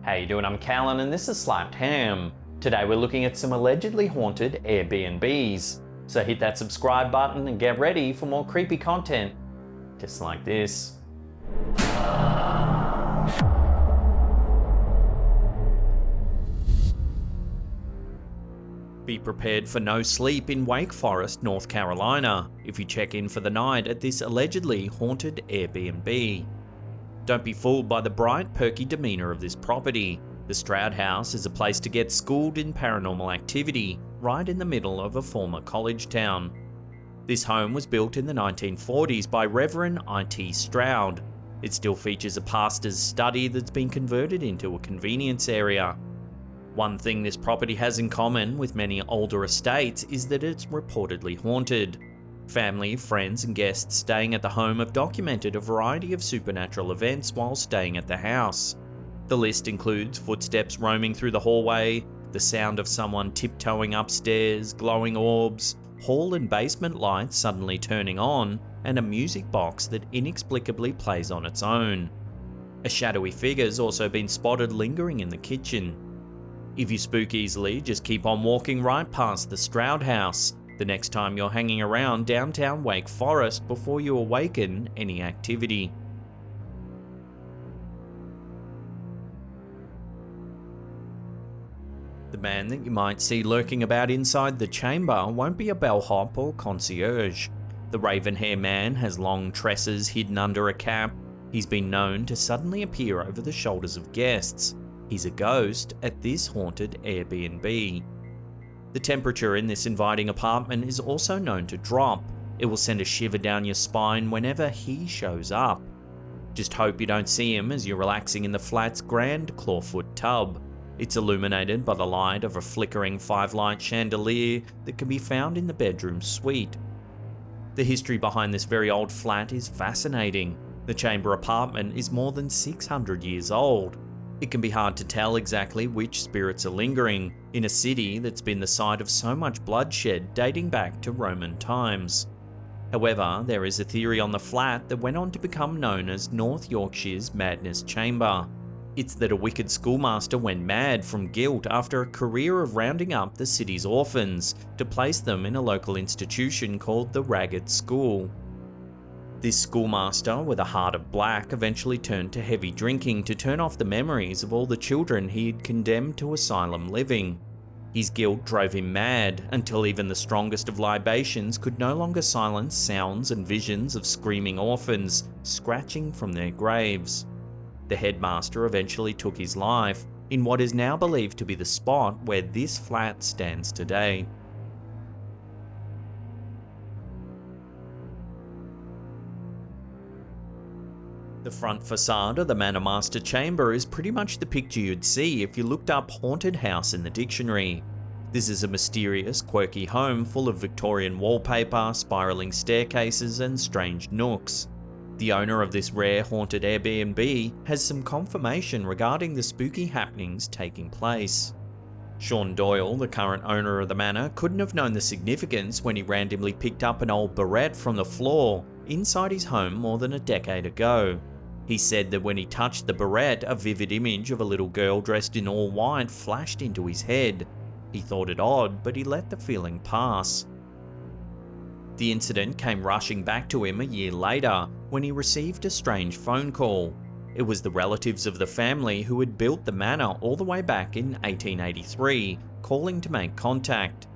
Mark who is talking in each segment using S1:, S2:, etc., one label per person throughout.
S1: How you doing? I'm Callan and this is Slapped Ham. Today we're looking at some allegedly haunted Airbnbs. So hit that subscribe button and get ready for more creepy content just like this. Be prepared for no sleep in Wake Forest, North Carolina, if you check in for the night at this allegedly haunted Airbnb. Don't be fooled by the bright, perky demeanour of this property. The Stroud House is a place to get schooled in paranormal activity, right in the middle of a former college town. This home was built in the 1940s by Reverend I.T. Stroud. It still features a pastor's study that's been converted into a convenience area. One thing this property has in common with many older estates is that it's reportedly haunted. Family, friends and guests staying at the home have documented a variety of supernatural events while staying at the house. The list includes footsteps roaming through the hallway, the sound of someone tiptoeing upstairs, glowing orbs, hall and basement lights suddenly turning on, and a music box that inexplicably plays on its own. A shadowy figure's also been spotted lingering in the kitchen. If you spook easily, just keep on walking right past the Stroud House the next time you're hanging around downtown Wake Forest before you awaken any activity. The man that you might see lurking about inside the chamber won't be a bellhop or concierge. The raven-haired man has long tresses hidden under a cap. He's been known to suddenly appear over the shoulders of guests. He's a ghost at this haunted Airbnb. The temperature in this inviting apartment is also known to drop. It will send a shiver down your spine whenever he shows up. Just hope you don't see him as you're relaxing in the flat's grand clawfoot tub. It's illuminated by the light of a flickering 5-light chandelier that can be found in the bedroom suite. The history behind this very old flat is fascinating. The chamber apartment is more than 600 years old. It can be hard to tell exactly which spirits are lingering in a city that's been the site of so much bloodshed dating back to Roman times. However, there is a theory on the flat that went on to become known as North Yorkshire's Madness Chamber. It's that a wicked schoolmaster went mad from guilt after a career of rounding up the city's orphans to place them in a local institution called the Ragged School. This schoolmaster, with a heart of black, eventually turned to heavy drinking to turn off the memories of all the children he had condemned to asylum living. His guilt drove him mad until even the strongest of libations could no longer silence sounds and visions of screaming orphans scratching from their graves. The headmaster eventually took his life in what is now believed to be the spot where this flat stands today. The front facade of the Manor Master Chamber is pretty much the picture you'd see if you looked up haunted house in the dictionary. This is a mysterious, quirky home full of Victorian wallpaper, spiralling staircases and strange nooks. The owner of this rare haunted Airbnb has some confirmation regarding the spooky happenings taking place. Sean Doyle, the current owner of the manor, couldn't have known the significance when he randomly picked up an old barrette from the floor inside his home more than a decade ago. He said that when he touched the barrette, a vivid image of a little girl dressed in all white flashed into his head. He thought it odd, but he let the feeling pass. The incident came rushing back to him a year later when he received a strange phone call. It was the relatives of the family who had built the manor all the way back in 1883, calling to make contact.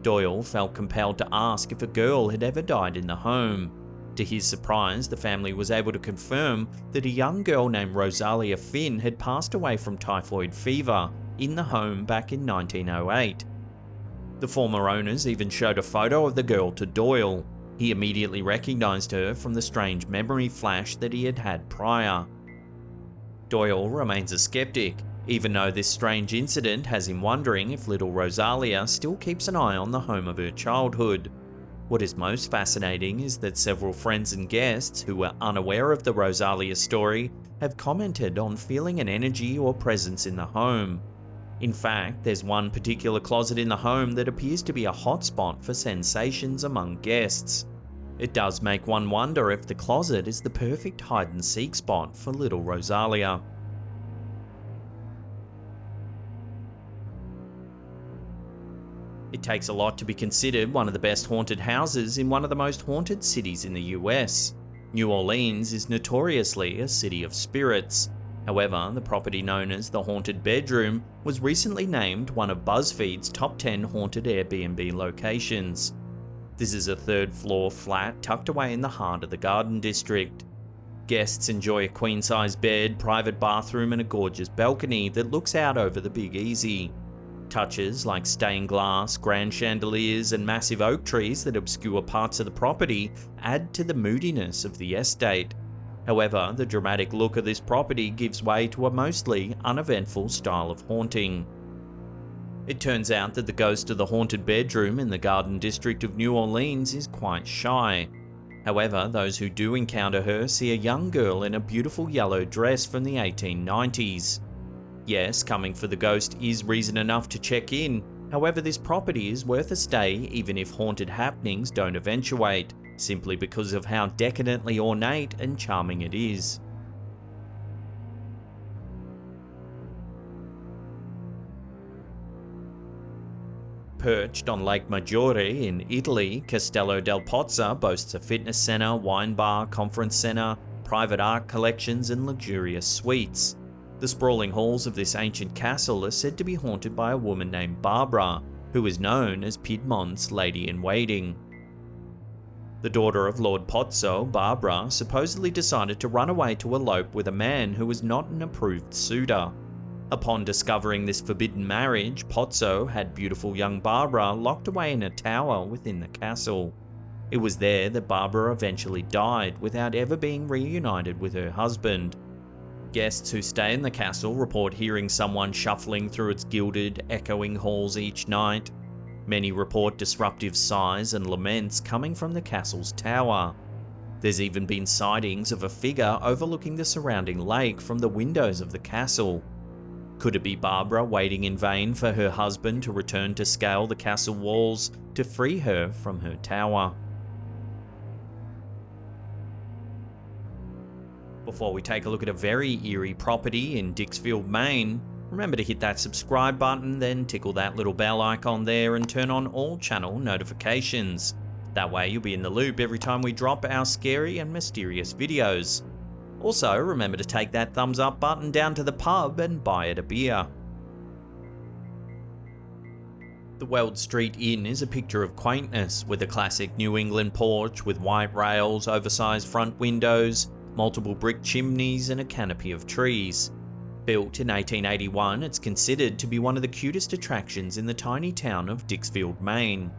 S1: Doyle felt compelled to ask if a girl had ever died in the home. To his surprise, the family was able to confirm that a young girl named Rosalia Finn had passed away from typhoid fever in the home back in 1908. The former owners even showed a photo of the girl to Doyle. He immediately recognised her from the strange memory flash that he had had prior. Doyle remains a skeptic, even though this strange incident has him wondering if little Rosalia still keeps an eye on the home of her childhood. What is most fascinating is that several friends and guests who were unaware of the Rosalia story have commented on feeling an energy or presence in the home. In fact, there's one particular closet in the home that appears to be a hotspot for sensations among guests. It does make one wonder if the closet is the perfect hide-and-seek spot for little Rosalia. It takes a lot to be considered one of the best haunted houses in one of the most haunted cities in the US. New Orleans is notoriously a city of spirits. However, the property known as the Haunted Bedroom was recently named one of BuzzFeed's top 10 haunted Airbnb locations. This is a third-floor flat tucked away in the heart of the Garden District. Guests enjoy a queen-size bed, private bathroom, and a gorgeous balcony that looks out over the Big Easy. Touches like stained glass, grand chandeliers, and massive oak trees that obscure parts of the property add to the moodiness of the estate. However, the dramatic look of this property gives way to a mostly uneventful style of haunting. It turns out that the ghost of the haunted bedroom in the Garden District of New Orleans is quite shy. However, those who do encounter her see a young girl in a beautiful yellow dress from the 1890s. Yes, coming for the ghost is reason enough to check in. However, this property is worth a stay even if haunted happenings don't eventuate, simply because of how decadently ornate and charming it is. Perched on Lake Maggiore in Italy, Castello del Pozzo boasts a fitness centre, wine bar, conference centre, private art collections, and luxurious suites. The sprawling halls of this ancient castle are said to be haunted by a woman named Barbara, who is known as Piedmont's Lady-in-Waiting. The daughter of Lord Pozzo, Barbara, supposedly decided to run away to elope with a man who was not an approved suitor. Upon discovering this forbidden marriage, Pozzo had beautiful young Barbara locked away in a tower within the castle. It was there that Barbara eventually died without ever being reunited with her husband. Guests who stay in the castle report hearing someone shuffling through its gilded, echoing halls each night. Many report disruptive sighs and laments coming from the castle's tower. There's even been sightings of a figure overlooking the surrounding lake from the windows of the castle. Could it be Barbara waiting in vain for her husband to return to scale the castle walls to free her from her tower? Before we take a look at a very eerie property in Dixfield, Maine, remember to hit that subscribe button, then tickle that little bell icon there and turn on all channel notifications. That way you'll be in the loop every time we drop our scary and mysterious videos. Also, remember to take that thumbs up button down to the pub and buy it a beer. The Weld Street Inn is a picture of quaintness, with a classic New England porch with white rails, oversized front windows, multiple brick chimneys, and a canopy of trees. Built in 1881, it's considered to be one of the cutest attractions in the tiny town of Dixfield, Maine.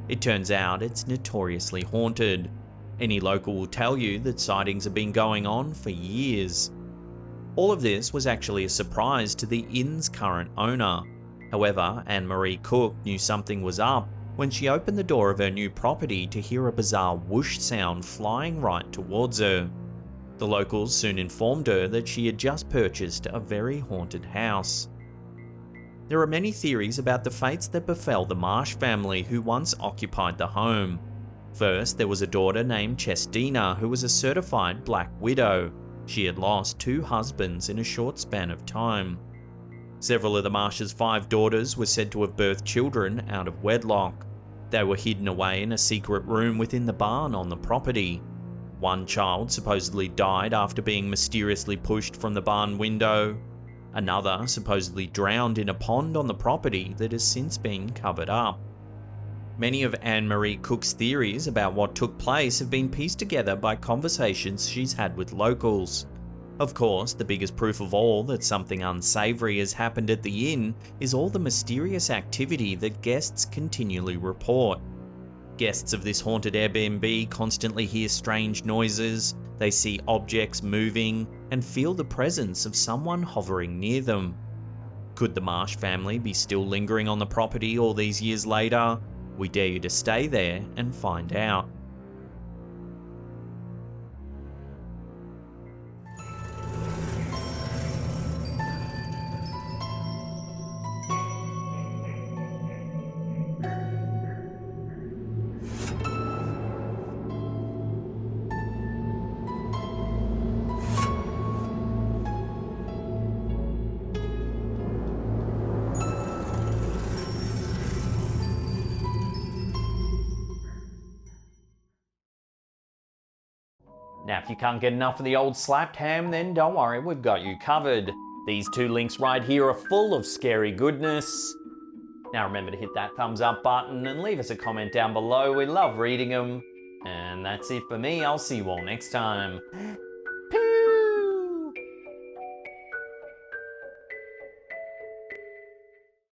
S1: It turns out it's notoriously haunted. Any local will tell you that sightings have been going on for years. All of this was actually a surprise to the inn's current owner. However, Anne-Marie Cook knew something was up when she opened the door of her new property to hear a bizarre whoosh sound flying right towards her. The locals soon informed her that she had just purchased a very haunted house. There are many theories about the fates that befell the Marsh family who once occupied the home. First, there was a daughter named Chestina who was a certified black widow. She had lost 2 husbands in a short span of time. Several of the Marsh's 5 daughters were said to have birthed children out of wedlock. They were hidden away in a secret room within the barn on the property. One child supposedly died after being mysteriously pushed from the barn window. Another supposedly drowned in a pond on the property that has since been covered up. Many of Anne-Marie Cook's theories about what took place have been pieced together by conversations she's had with locals. Of course, the biggest proof of all that something unsavory has happened at the inn is all the mysterious activity that guests continually report. Guests of this haunted Airbnb constantly hear strange noises, they see objects moving, and feel the presence of someone hovering near them. Could the Marsh family be still lingering on the property all these years later? We dare you to stay there and find out. Now, if you can't get enough of the old slapped ham, then don't worry, we've got you covered. These 2 links right here are full of scary goodness. Now remember to hit that thumbs up button and leave us a comment down below. We love reading them. And that's it for me. I'll see you all next time.